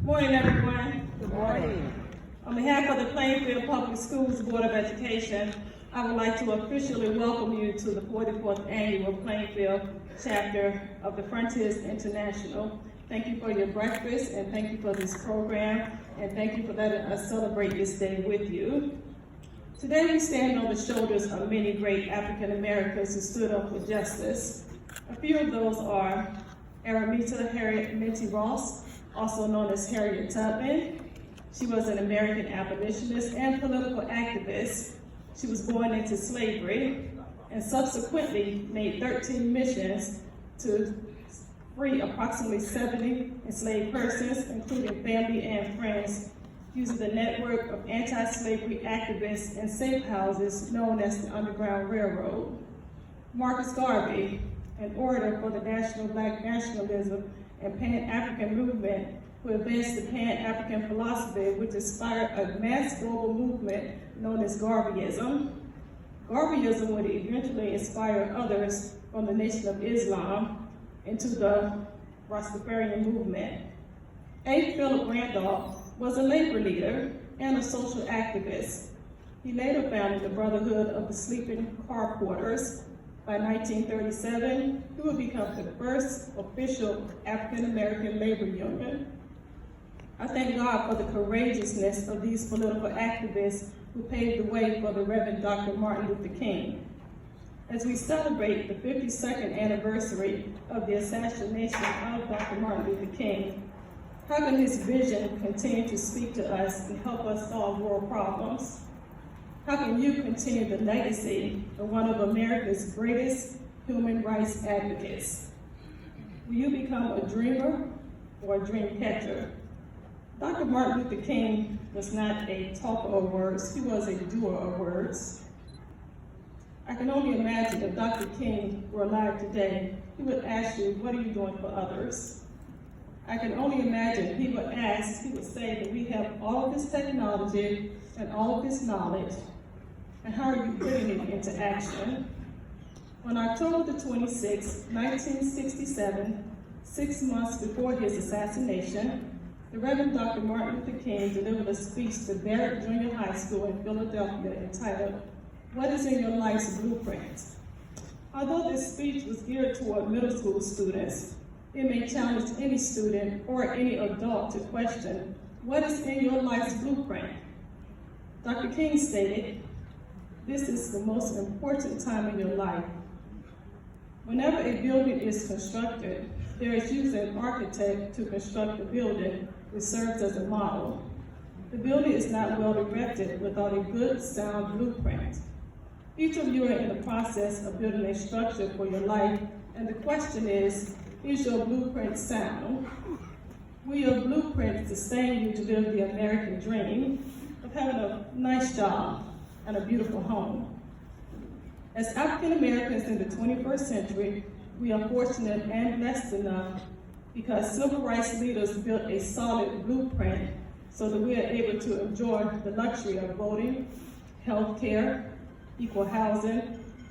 Morning, everyone. Good morning. On behalf of the Plainfield Public Schools Board of Education, I would like to officially welcome you to the 44th Annual Plainfield Chapter of the Frontiers International. Thank you for your breakfast, and thank you for this program, and thank you for letting us celebrate this day with you. Today we stand on the shoulders of many great African Americans who stood up for justice. A few of those are Aramita Harriet Minty Ross, also known as Harriet Tubman. She was an American abolitionist and political activist. She was born into slavery and subsequently made 13 missions to free approximately 70 enslaved persons, including family and friends, using the network of anti-slavery activists and safe houses known as the Underground Railroad. Marcus Garvey, an orator for the national Black nationalism and Pan-African movement, who advanced the Pan-African philosophy, which inspired a mass global movement known as Garveyism. Garveyism would eventually inspire others from the Nation of Islam into the Rastafarian movement. A. Philip Randolph was a labor leader and a social activist. He later founded the Brotherhood of the Sleeping Car Porters. By 1937, he would become the first official African-American labor union. I thank God for the courageousness of these political activists who paved the way for the Reverend Dr. Martin Luther King. As we celebrate the 52nd anniversary of the assassination of Dr. Martin Luther King, how can his vision continue to speak to us and help us solve world problems? How can you continue the legacy of one of America's greatest human rights advocates? Will you become a dreamer or a dream catcher? Dr. Martin Luther King was not a talker of words, he was a doer of words. I can only imagine if Dr. King were alive today, he would ask you, what are you doing for others? I can only imagine he would say that we have all of this technology and all of this knowledge, and how are you putting it into action? On October the 26th, 1967, 6 months before his assassination, the Reverend Dr. Martin Luther King delivered a speech to Barrett Junior High School in Philadelphia entitled, "What is in Your Life's Blueprint?" Although this speech was geared toward middle school students, it may challenge any student or any adult to question, what is in your life's blueprint? Dr. King stated, "This is the most important time in your life. Whenever a building is constructed, there is usually an architect to construct the building, which serves as a model. The building is not well erected without a good, sound blueprint. Each of you are in the process of building a structure for your life, and the question is your blueprint sound? Will your blueprint sustain you to live the American dream of having a nice job and a beautiful home?" As African Americans in the 21st century, we are fortunate and blessed enough because civil rights leaders built a solid blueprint so that we are able to enjoy the luxury of voting, health care, equal housing,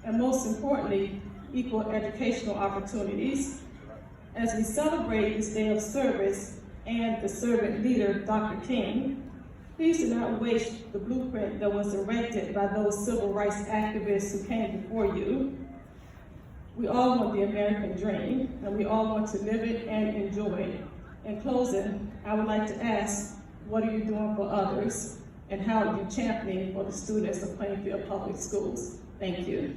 and most importantly, equal educational opportunities. As we celebrate this day of service and the servant leader, Dr. King, please do not waste the blueprint that was erected by those civil rights activists who came before you. We all want the American dream, and we all want to live it and enjoy it. In closing, I would like to ask, what are you doing for others, and how are you championing for the students of Plainfield Public Schools? Thank you.